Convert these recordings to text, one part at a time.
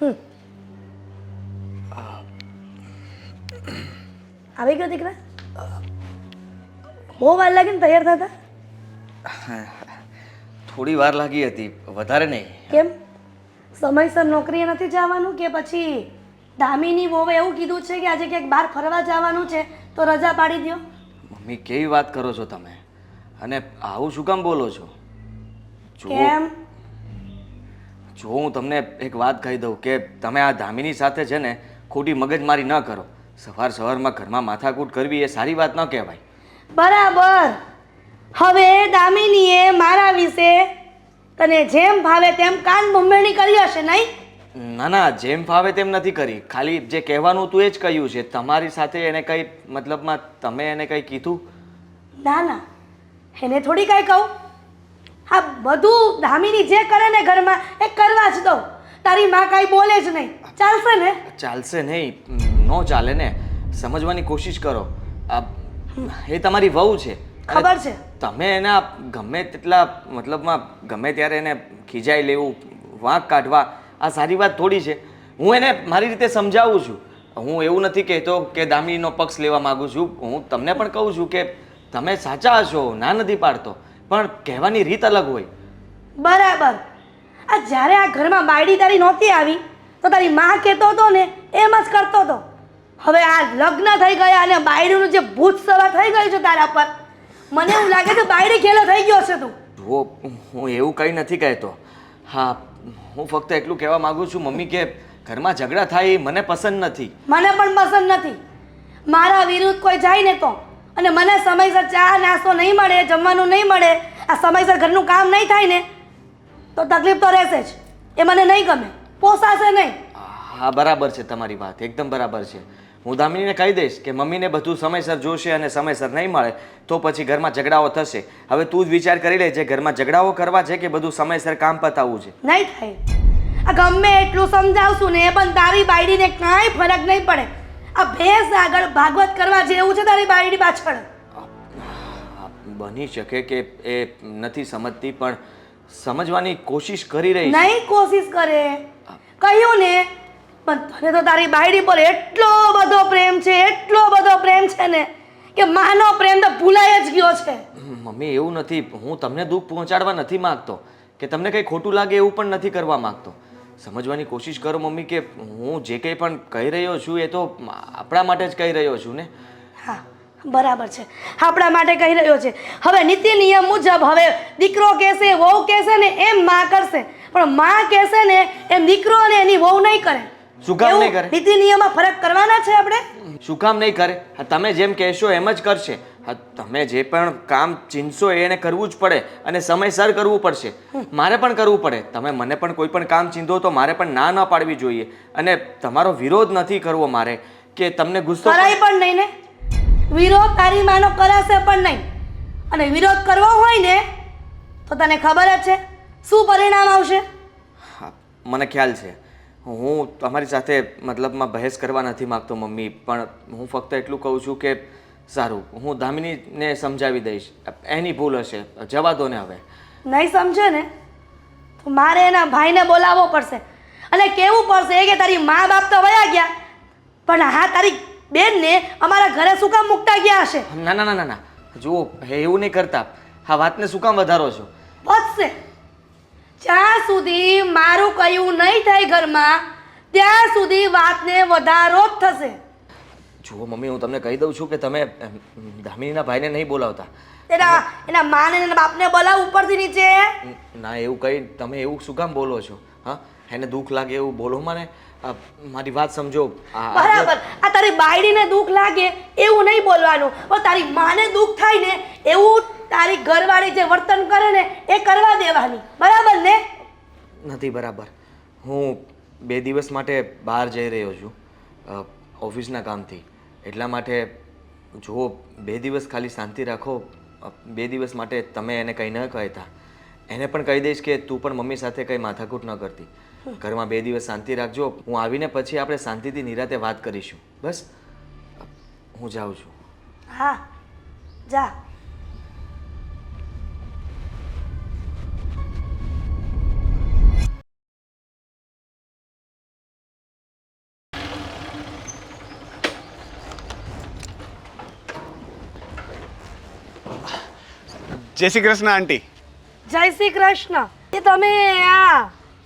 હમ આવી ગયો દીકરા? બહુ વાર લાગી ને તૈયાર થતા? થોડી વાર લાગી હતી, વધારે નહીં. કેમ સમયસર નોકરીએ નથી જવાનું કે પછી દામિની વહુએ એવું કીધું છે કે આજે ક્યાંક બહાર ફરવા જવાનું છે તો રજા પાડી દો? મમ્મી કેવી વાત કરો છો તમે? અને આવું શું કામ બોલો છો? કેમ? જો હું તમને એક વાત કહી દઉં કે તમે આ દામિની સાથે છે ને ખોટી મગજમારી ન કરો. સવારમાં ઘરમાં માથાકૂટ કરવી એ સારી વાત ન કહેવાય. બરાબર. હવે દામિનીએ મારા વિશે તને જેમ ભાવે તેમ કાન ભંભેરણી કરી હશે નહીં? ના ના, જેમ ફાવે તેમ નથી કરી. ખાલી જે કહેવાનું હતું એ જ કહ્યું છે. તમારી સાથે એને કંઈ મતલબમાં તમે એને કંઈ કીધું? ના ના, એને થોડી કાંઈ કહું. હા, બધું દામિની જે કરે ને ઘરમાં એ કરવા જ દઉં. તારી માં કાંઈ બોલે જ નહીં. ચાલશે ને? ચાલશે નહીં, ન ચાલે ને. સમજવાની કોશિશ કરો. એ તમારી વહુ છે. ખબર છે. તમે એના ગમે તેટલા મતલબમાં ગમે ત્યારે એને ખીજાઈ લેવું, વાંક કાઢવા, આ સારી વાત થોડી છે. હું એને મારી રીતે સમજાવું છું. હું એવું નથી કહેતો કે દામિનીનો પક્ષ લેવા માગું છું. હું તમને પણ કહું છું કે તમે સાચા હશો, ના નથી પાડતો, પણ કહેવાની રીત અલગ હોય. બરાબર. આ જ્યારે આ ઘરમાં બાયડી તારી નહોતી આવી તો તારી માં કહેતો હતો ને એમ જ કરતો હતો. હવે આ લગ્ન થઈ ગયા અને બાયડીનું જે ભૂત સવાર થઈ ગયું છે તારા પર, મને એવું લાગે છે બાયડી ખેલો થઈ ગયો છે તું. જુઓ, હું એવું કંઈ નથી કહેતો. હા, હું ફક્ત એટલું કહેવા માગું છું મમ્મી કે ઘરમાં ઝઘડા થાય એ મને પસંદ નથી. મને પણ પસંદ નથી. મારા વિરુદ્ધ કોઈ જાય ને તો, અને મને સમયસર ચા નાસ્તો નહીં મળે, જમવાનું નહીં મળે, આ સમયસર ઘરનું કામ નહીં થાય ને તો તકલીફ તો રહેશે જ. એ મને નહીં ગમે, પોસાશે નહીં. હા, બરાબર છે તમારી વાત, એકદમ બરાબર છે. હું દામિનીને કહી દઈશ કે મમ્મીને બધું સમયસર જોશે અને સમયસર નહીં મળે તો પછી ઘરમાં ઝઘડાઓ થશે. હવે તું જ વિચાર કરી લેજે, ઘરમાં ઝઘડાઓ કરવા છે કે બધું સમયસર કામ પતાવવું છે? નહીં થાય. આ ગમે એટલું સમજાવશું ને એ પણ તારી બાયડીને કાંઈ ફરક નહીં પડે. આ ભેંસ આગળ ભાગવત કરવા જેવું છે તારી બાયડી પાછળ. બની શકે કે એ નથી સમજતી, પણ સમજવાની કોશિશ કરી રહી છે. નહીં કોશિશ કરે, કહ્યું ને. પણ તને તો તારી બાયડી પર એટલો બધો પ્રેમ છે, એટલો બધો પ્રેમ છે ને કે માનો પ્રેમ તો ભૂલાઈ જ ગયો છે. મમ્મી એવું નથી, હું તમને દુઃખ પહોંચાડવા નથી માંગતો કે તમને કંઈ ખોટું લાગે એવું પણ નથી કરવા માંગતો. સમજવાની કોશિશ કરો મમ્મી કે હું જે કંઈ પણ કહી રહ્યો છું એ તો આપણા માટે જ કહી રહ્યો છું ને. હા, બરાબર છે, આપણા માટે કહી રહ્યો છે. હવે નીતિ નિયમ મુજબ હવે દીકરો કહેશે, વહુ કહેશે ને એમ માં કરશે, પણ માં કહેશે ને એમ દીકરો અને એની વહુ નહીં કરે. શું કામ નહીં કરે? નીતિ નિયમમાં ફરક કરવાના છે આપણે. શું કામ નહીં કરે? હા, તમે જેમ કહેશો એમ જ કરશે. હા, તમે જે પણ કામ ચીનશો એને કરવું જ પડે અને સમયસર કરવું પડશે. મારે પણ કરવું પડે. તમે મને પણ કોઈ પણ કામ ચીંધો તો મારે પણ ના ન પાડવી જોઈએ. અને તમારો વિરોધ નથી કરવો મારે કે તમને ગુસ્સો કરાય પણ નહીં ને. વિરોધ તારી માનો કરાશે પણ નહીં. અને વિરોધ કરવો હોય ને તો તને ખબર જ છે શું પરિણામ આવશે. હા, મને ખ્યાલ છે. હું તમારી સાથે મતલબમાં બહેસ કરવા નથી માગતો મમ્મી, પણ હું ફક્ત એટલું કહું છું કે સારું, હું દામિનીને સમજાવી દઈશ. એની ભૂલ હશે, જવા દો ને હવે. નહીં સમજે ને તો મારે એના ભાઈને બોલાવવો પડશે અને કહેવું પડશે કે તારી મા બાપ તો વયા ગયા, પણ હા તારી બેનને અમારા ઘરે શું કામ મૂકતા ગયા હશે. ના ના ના ના ના, જુઓ એવું નહીં કરતા. હા, વાતને શું કામ વધારો છો? વધશે. જ્યાં સુધી મારું કયું નહીં થાય ઘરમાં ત્યાં સુધી વાતને વધારો જ થશે. જુઓ મમ્મી, હું તમને કહી દઉં છું કે તમે દામિનીના ભાઈને નહીં બોલાવતા. એના માને અને બાપને બોલાવ ઉપરથી નીચે. ના, એવું કંઈ તમે એવું શું કામ બોલો છો? હા, એને દુઃખ લાગે એવું બોલો મને. મારી વાત સમજો. બરાબર. આ તારી બાયડીને દુઃખ લાગે એવું નહીં બોલવાનું, પણ તારી માને દુઃખ થાય ને એવું તારી ઘરવાળી જે વર્તન કરે ને એ કરવા દેવાની. બરાબર ને? નથી બરાબર. હું 2 દિવસ માટે બહાર જઈ રહ્યો છું ઓફિસના કામથી. એટલા માટે જુઓ, 2 દિવસ ખાલી શાંતિ રાખો. 2 દિવસ માટે તમે એને કંઈ ન કહેતા. એને પણ કહી દઈશ કે તું પણ મમ્મી સાથે કંઈ માથાકૂટ ન કરતી. ઘરમાં 2 દિવસ શાંતિ રાખજો. હું આવીને પછી આપણે શાંતિથી નિરાતે વાત કરીશું. બસ, હું જાઉં છું. હા, જા. જય શ્રી કૃષ્ણ આંટી. જય શ્રી કૃષ્ણ. એ તમે આ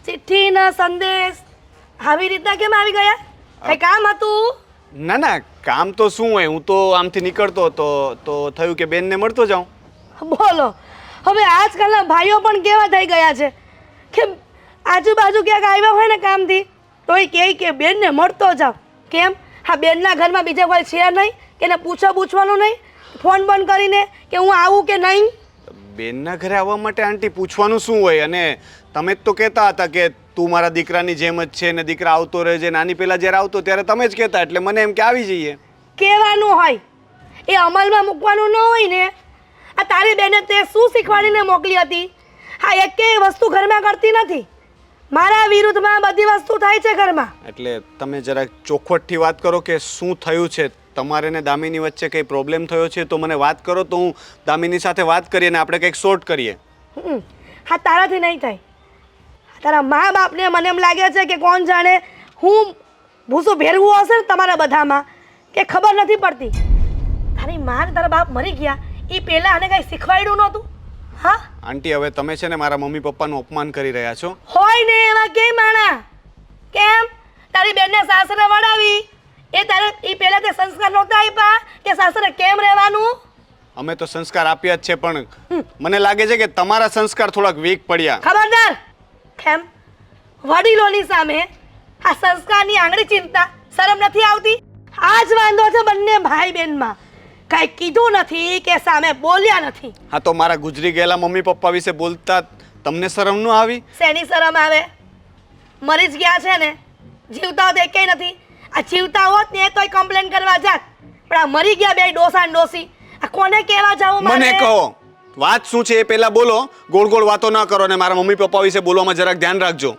ચિઠ્ઠી ને સંદેશ આવી રીતના કેમ આવી ગયા? કઈ કામ હતું? ના ના, કામ તો શું હોય, હું તો આમથી નીકળતો હતો તો થયું કે બેનને મળતો જાઉં. બોલો, હવે આજકાલના ભાઈઓ પણ કેવા થઈ ગયા છે કે આજુબાજુ ક્યાંક આવ્યા હોય ને કામથી તો એ કહે કે બેનને મળતો જાવ. કેમ? હા, બેનના ઘરમાં બીજા કોઈ છે નહીં કે એને પૂછવાનું નહીં ફોન બંધ કરીને કે હું આવું કે નહીં? બેનના ઘરે આવવા માટે આંટી પૂછવાનું શું હોય? અને તમે જ તો કહેતા હતા કે તું મારા દીકરાની જેમ જ છે ને દીકરા આવતો રહે છે. નાની પહેલાં જ્યારે આવતો ત્યારે તમે જ કહેતા, એટલે મને એમ કે આવી જઈએ. કહેવાનું હોય, એ અમલમાં મૂકવાનું ન હોય ને. આ તારી બેને તે શું શીખવાડીને મોકલી હતી? હા, એકેય વસ્તુ ઘરમાં કરતી નથી. મારા વિરુદ્ધમાં બધી વસ્તુ થાય છે ઘરમાં. એટલે તમે જરાક ચોખવટથી વાત કરો કે શું થયું છે. તમારે ને દામિની વચ્ચે કંઈ પ્રોબ્લેમ થયો છે તો મને વાત કરો, તો હું દામિની સાથે વાત કરીએ ને આપણે કંઈક સોર્ટ કરીએ. હા, તારાથી નહીં થાય. તારા મા બાપને મને એમ લાગે છે કે કોણ જાણે હું ભૂસું ભેરવું હશે ને તમારા બધામાં કે ખબર નથી પડતી. તારી મા ને તારા બાપ મરી ગયા એ પહેલાં આને કંઈ શીખવાડ્યું નહોતું? હા આંટી, હવે તમે છે ને મારા મમ્મી પપ્પાનું અપમાન કરી રહ્યા છો. હોય ને એમાં કેમ માણા? કેમ? તારી બેનને સાસરે વડાવી એ તારે એ પહેલાં તે સંસ્કાર નહોતા આપ્યા કે સાસરે કેમ રહેવાનું? અમે તો સંસ્કાર આપ્યા જ છે, પણ મને લાગે છે કે તમારા સંસ્કાર થોડાક વીક પડ્યા. ખબરદાર. કેમ? વડીલોની સામે આ સંસ્કારની આંગળી ચિંતા શરમ નથી આવતી? આ જ વાંધો છે બંને ભાઈ બહેનમાં. કાંઈ કીધું નથી કે સામે બોલ્યા નથી. હા, તો મારા ગુજરી ગયેલા મમ્મી પપ્પા વિશે બોલતા તમને શરમ ન આવી? શેની શરમ આવે? મરી જ ગયા છે ને, જીવતા હોત એકેય નથી. આ જીવતા હોત ને તોય કમ્પ્લેન કરવા જાત, પણ આ મરી ગયા બે ડોસા ને ડોસી. આ કોને કહેવા જાવું મારે? મને કહો, વાત શું છે એ પહેલા બોલો. ગોળ ગોળ વાતો ના કરો ને મારા મમ્મી પપ્પા વિશે બોલવામાં જરાક ધ્યાન રાખજો.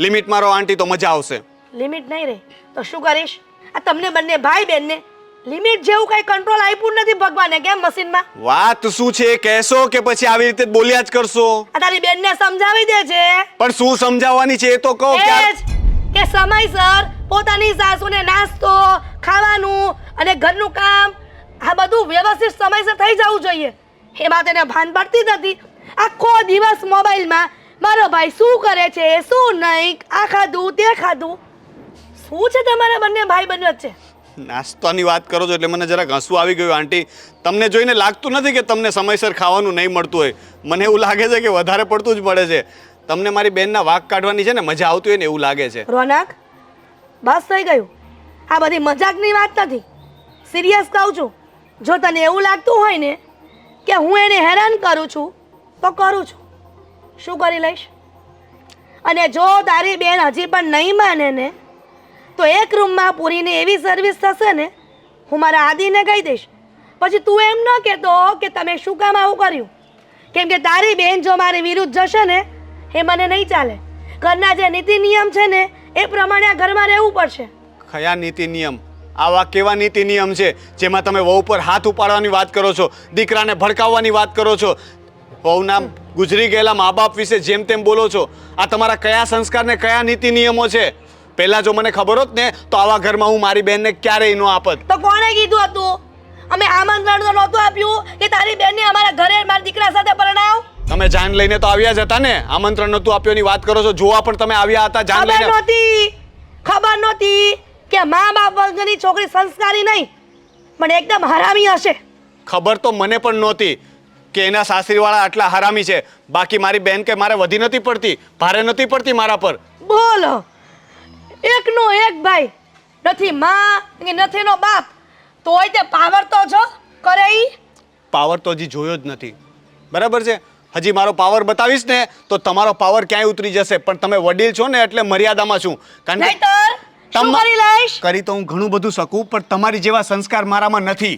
લિમિટ મારો આંટી, તો મજા આવશે. લિમિટ નહીં રે તો શું કરીશ? આ તમને બંને ભાઈ બહેનને લિમિટ જેવું કઈ કંટ્રોલ આપ્યું નથી ભગવાને. કેમ મશીનમાં? વાત શું છે કહેશો કે પછી આવી રીતે બોલ્યા જ કરશો? આ તારી બેનને સમજાવી દેજે. પણ શું સમજાવવાની છે એ તો કહો. એ જ કે સમયસર પોતાની સાસુને નાસ્તો, ખાવાનું અને ઘરનું કામ આ બધું વ્યવસ્થિત સમયસર થઈ જવું જોઈએ. એમાં તેને ભાન પડતી નથી. આખો દિવસ મોબાઈલમાં મારો ભાઈ શું કરે છે શું નહીં, આ ખાધું તે ખાધું. શું છે તમારા બંને ભાઈ બંને વચ્ચે? નાસ્તાની વાત કરો છો એટલે મને જરાક હસવું આવી ગયું આંટી. તમને જોઈને લાગતું નથી કે તમને સમયસર ખાવાનું નહીં મળતું હોય. મને એવું લાગે છે કે વધારે પડતું જ મળે છે. તમને મારી બેનના વાંક કાઢવાની છે ને મજા આવતી હોય ને એવું લાગે છે. રોનક, બસ થઈ ગયું. આ બધી મજાકની વાત નથી, સિરિયસ કહું છું. જો તને એવું લાગતું હોય ને કે હું એને હેરાન કરું છું તો કરું છું. શું કરી લઈશ? અને જો તારી બેન હજી પણ નહીં માને ને તો એક રૂમમાં પૂરીને એવી સર્વિસ થશે ને હું મારા આદિને કહી દઈશ. પછી તું એમ ન કહેતો કે તમે શું કામ આવું કર્યું. કેમ કે તારી બેન જો મારી વિરુદ્ધ જશે ને એ મને નહીં ચાલે. ઘરના જે નીતિ નિયમ છે ને એ પ્રમાણે આ ઘરમાં રહેવું પડશે. કયા નીતિ નિયમ? આવા કેવા નીતિ નિયમ છે જેમાં તમે વહુ પર હાથ ઉપાડવાની વાત કરો છો, દીકરાને ભડકાવવાની વાત કરો છો, વહુના ગુજરી ગયેલા મા બાપ વિશે જેમ તેમ બોલો છો? આ તમારા કયા સંસ્કાર ને કયા નીતિ નિયમો છે? પહેલા જો મને ખબર હોત ને તો આવા ઘરમાં હું મારી બેનને ક્યારેય ન આપત. તો કોણે કીધું હતું? અમે આમંત્રણ તો નહોતું આપ્યું કે તારી બેનને અમારા ઘરે મારા દીકરા સાથે પરણાવ. તમે જાન લઈને તો આવ્યા જ હતા ને. આમંત્રણ નહોતું આપ્યોની વાત કરો છો. જોવા પણ તમે આવ્યા હતા જાન લઈને. ખબર નહોતી કે મા બાપ વગરની છોકરી સંસ્કારી નહીં પણ એકદમ હરામી હશે. ખબર તો મને પણ નહોતી કે એના સાસરીવાળા આટલા હરામી છે. બાકી મારી બેન કે મારે વધી નથી પડતી, ભારે નથી પડતી મારા પર. બોલો, એકનો એક ભાઈ, નથી માં કે નથી નો બાપ, તોય તે પાવર તો જો કરે. ઈ પાવર તો હજી જોયો જ નથી. બરાબર છે? હજી મારો પાવર બતાવીશ ને તો તમારો પાવર ક્યાંય ઉતરી જશે. પણ તમે વડીલ છો ને એટલે મર્યાદામાં છું. કારણ કે શું કરી લઈશ? કરી તો હું ઘણું બધું શકું પણ તમારી જેવા સંસ્કાર મારામાં નથી.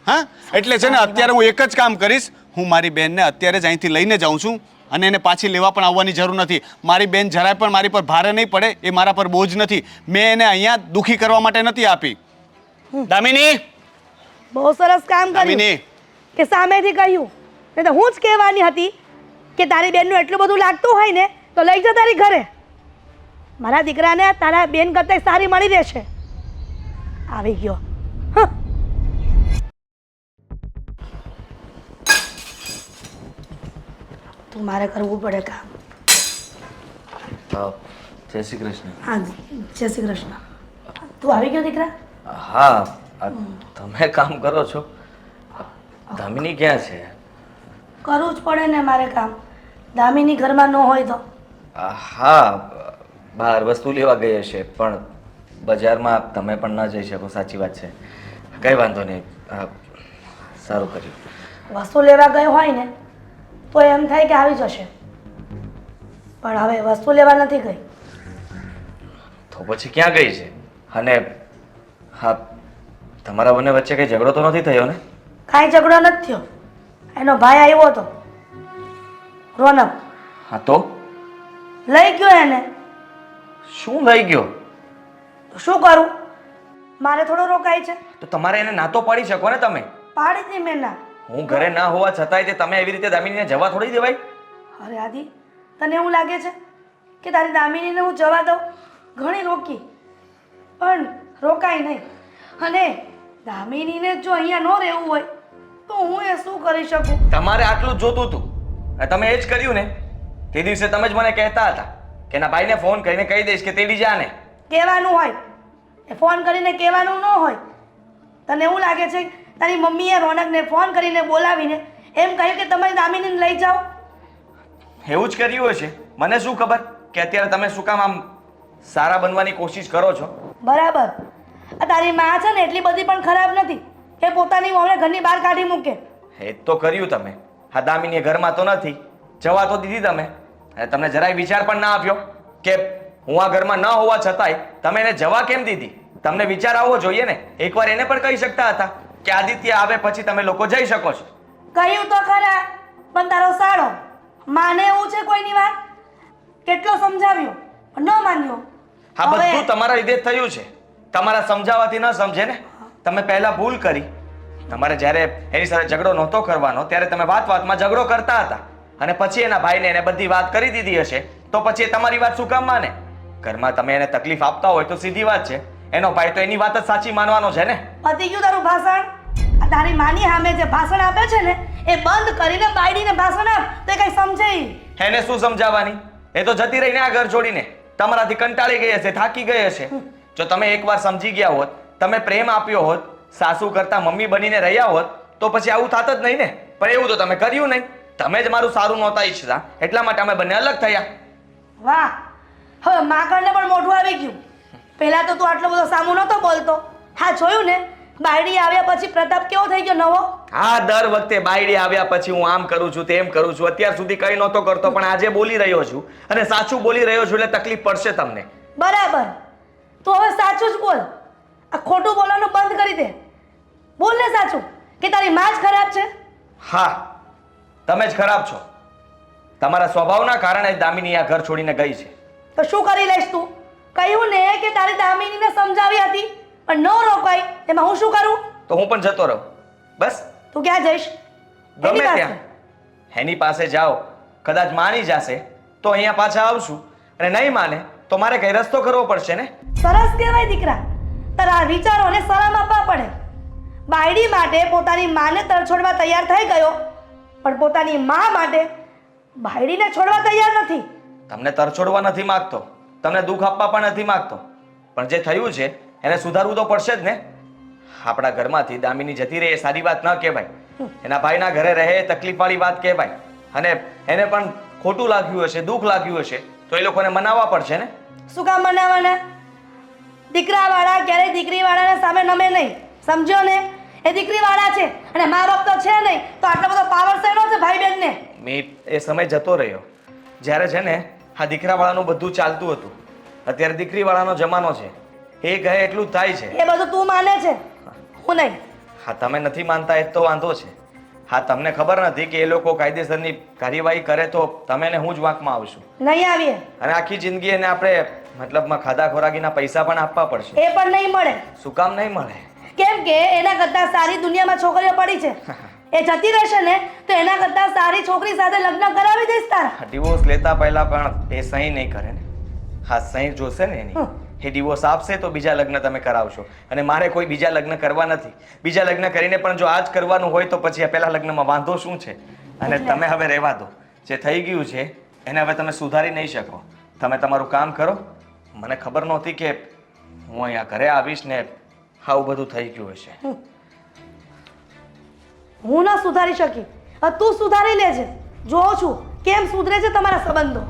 હા, એટલે છે ને અત્યારે હું એક જ કામ કરીશ. હું મારી બેનને અત્યારે જ અહીંથી લઈને જાઉં છું અને એને પાછી લેવા પણ આવવાની જરૂર નથી. મારી બેન જરાય પણ મારી પર ભારે નહીં પડે. એ મારા પર બોજ નથી. મેં એને અહીંયા દુખી કરવા માટે નથી આપી. દામિની, બહુ સરસ કામ કર્યું દામિની, કે સામેથી કહ્યું. નહીં તો હું જ કહેવાની હતી કે તારી બેનનું એટલું બધું લાગતું હોય ને તો લઈ જા તારી ઘરે. મારા દીકરાને તારા બેન કરતાં સારી મળી રહેશે. આવી ગયો. મારે કરવું પડે કામ. જય શ્રી કૃષ્ણ. હા જય શ્રી કૃષ્ણ. તું આવી ગયો દીકરા? હા તમે કામ કરો છો? દામિની ક્યાં છે? કરવું જ પડે ને મારે કામ. દામિની ઘરમાં ન હોય તો. હા બહાર વસ્તુ લેવા ગઈ હશે પણ બજારમાં તમે પણ ન જઈ શકો. સાચી વાત છે. કંઈ વાંધો નહીં. સારું કર્યું. વસ્તુ લેવા ગયો હોય ને તો એમ થાય કે આવી જશે, પણ હવે વસ્તુ લેવા નથી ગઈ. તો પછી ક્યાં ગઈ છે? અને હા તમારા બંને વચ્ચે કંઈ ઝઘડો તો નથી થયો ને? કાંઈ ઝઘડો નથી થયો. એનો ભાઈ આવ્યો હતો રોનક, હા તો લઈ ગયો એને. શું લઈ ગયો? તો શું કરું, મારે થોડો રોકાય છે. તો તમારે એને ના તો પાડી શકો ને તમે. પાડી હતી મેં ના. હું ઘરે ના હોવા છતાંય તે તમે એવી રીતે દામિનીને જવા થોડી દેવાય? અરે આદિ, તને એવું લાગે છે કે તારી દામિનીને હું જવા દઉં? ઘણી રોકી પણ રોકાય નહીં. અને દામિનીને જો અહીંયા ન રહેવું હોય તો હું એ શું કરી શકું? તમારે આટલું જ જોતું હતું અને તમે એ જ કર્યું ને. તે દિવસે તમે જ મને કહેતા હતા કે એના ભાઈને ફોન કરીને કહી દઈશ કે તેડી જા ને. કહેવાનું હોય એ ફોન કરીને કહેવાનું ન હોય. તને એવું લાગે છે તારી મમ્મીએ રોનકને ફોન કરીને બોલાવીને એમ કહ્યું કે તમારી દામિનીને લઈ જાઓ? એવું જ કર્યું હશે. મને શું ખબર કે અત્યારે તમે શું કામ આમ સારા બનવાની કોશિશ કરો છો. બરાબર. આ તારી માં છે ને એટલી બધી પણ ખરાબ નથી કે પોતાની વહુને ઘરની બહાર કાઢી મૂકે. એ તો કર્યું તમે. હા દામિની ઘરમાં તો નથી, જવા તો દીધી તમે. અને તમને જરાય વિચાર પણ ના આપ્યો કે હું આ ઘરમાં ન હોવા છતાંય તમે એને જવા કેમ દીધી? તમને વિચાર આવવો જોઈએ ને. એકવાર એને પણ કહી શકતા હતા કે આદિત્ય આવે પછી તમે લોકો જઈ શકો છો. કહ્યું તો ખરા, પણ તારો સાળો માને એવું છે કોઈની વાત? કેટલો સમજાવ્યો પણ ન માન્યો. હા બધું તમારા લીધે જ થયું છે. તમારા સમજાવવાથી ન સમજે ને. તમે પહેલા ભૂલ કરી. તમારે જ્યારે એની સાથે ઝઘડો નહોતો કરવાનો ત્યારે તમે વાત વાતમાં ઝઘડો કરતા હતા અને પછી એના ભાઈને એને બધી વાત કરી દીધી હશે તો પછી એ તમારી વાત શું કામ માને? ઘરમાં તમે એને તકલીફ આપતા હોય તો સીધી વાત છે. એનો ભાઈ તો એની વાત જ સાચી માનવાનો છે ને. પતી ગયું તારું ભાષણ. આ તારી માની સામે જે ભાષણ આપે છે ને એ બંધ કરીને બાયડીને ભાષણ આપ તો કઈ સમજે. એને શું સમજાવવાની? એ તો જતી રહીને આ ઘર છોડીને. તમારાથી કંટાળી ગઈ હશે, થાકી ગઈ હશે. જો તમે એકવાર સમજી ગયા હોત, તમે પ્રેમ આપ્યો હોત, સાસુ કરતા મમ્મી બનીને રહ્યા હોત તો પછી આવું થાત જ નહીં ને. પણ એવું તો તમે કર્યું નહીં. તમે જ મારું સારું નહોતા ઈચ્છતા એટલા માટે અમે બંને અલગ થયા. વાહ, હવે માકડને પણ મોઢું આવી ગયું. પહેલા તો તું આટલો બધો સામું નહોતો બોલતો. હા જોયું ને, બાયડી આવ્યા પછી પ્રતાપ કેવો થઈ ગયો નવો. હા દર વખતે બાયડી આવ્યા પછી હું આમ કરું છું તેમ કરું છું. અત્યાર સુધી કઈ નહોતો કરતો પણ આજે બોલી રહ્યો છું અને સાચું બોલી રહ્યો છું એટલે તકલીફ પડશે તમને. બરાબર. તું હવે સાચું જ બોલ. આ ખોટું બોલવાનું બંધ કરી દે. બોલ ને સાચું કે તારી માં જ ખરાબ છે. હા તમે જ ખરાબ છો. તમારા સ્વભાવના કારણે દામિની આ ઘર છોડીને ગઈ છે. તો શું કરી લઈશ તું? કહ્યું ને કે તારી દામિનીને સમજાવી હતી પણ ન રોકાઈ, એમાં હું શું કરું? તો હું પણ જતો રહું બસ. તું ક્યાં જઈશ? ગમે ત્યાં. એની પાસે જાઓ, કદાચ માની જશે તો અહીંયા પાછા આવશું અને નહીં માને તો મારે કઈ રસ્તો કરવો પડશે ને. સરસ કહેવાય દીકરા. તારા વિચારોને સલામ આપવા પડે. બાયડી માટે પોતાની માને તરછોડવા તૈયાર થઈ ગયો પણ પોતાની મા માટે બાયડીને છોડવા તૈયાર નથી. તમને તરછોડવા નથી માંગતો, તમને દુઃખ આપવા પણ નથી માંગતો, પણ જે થયું છે એને સુધારવું તો પડશે જ ને. આપણા ઘરમાંથી દામિની જતી રહે એ સારી વાત ન કહેવાય. એના ભાઈના ઘરે રહે એ તકલીફવાળી વાત કહેવાય. અને એને પણ ખોટું લાગ્યું હશે, દુઃખ લાગ્યું હશે તો એ લોકોને મનાવવા પડશે ને. શું કામ મનાવવાના? દીકરાવાળા ક્યારેય દીકરીવાળાના સામે નમે નહીં, સમજ્યો ને? એ દીકરીવાળા છે અને મા બાપ તો છે નહીં તો આટલો બધો પાવર શેનો છે ભાઈ બહેનને? એ સમય જતો રહ્યો જ્યારે છે ને આ દીકરાવાળાનું બધું ચાલતું હતું. અત્યારે દીકરીવાળાનો જમાનો છે. એ કહે એટલું જ થાય છે. એ બધું તું માને છે, હું નહીં. હા તમે નથી માનતા એ તો વાંધો છે. હા તમને ખબર નથી કે એ લોકો કાયદેસરની કાર્યવાહી કરે તો તમે ને હું જ વાંકમાં આવશું. નહીં આવીએ. અને આખી જિંદગી એને આપણે મતલબમાં ખાધા ખોરાકીના પૈસા પણ આપવા પડશે. એ પણ નહીં મળે. શું કામ નહીં મળે? કેમ કે એના કરતાં સારી દુનિયામાં છોકરીઓ પડી છે. એ જતી રહેશે ને તો એના કરતાં સારી છોકરી સાથે લગ્ન કરાવી દઈશ તારા. ડિવોર્સ લેતા પહેલા પણ એ સહી નહીં કરે ને. હા સહી જોશે ને એની. એ ડિવોર્સ આપશે તો બીજા લગ્ન તમે કરાવશો અને મારે કોઈ બીજા લગ્ન કરવા નથી. બીજા લગ્ન કરીને પણ જો આજ કરવાનું હોય તો પછી આ પહેલા લગ્નમાં વાંધો શું છે? અને તમે હવે રહેવા દો. જે થઈ ગયું છે એને હવે તમે સુધારી નહીં શકો. તમે તમારું કામ કરો. મને ખબર નહોતી કે હું અહીંયા ઘરે આવીશ ને આવું બધું થઈ ગયું હશે. હું ના સુધારી શકી. હવે તું સુધારી લેજે. જોઉં છું કેમ સુધરે છે તમારા સંબંધો.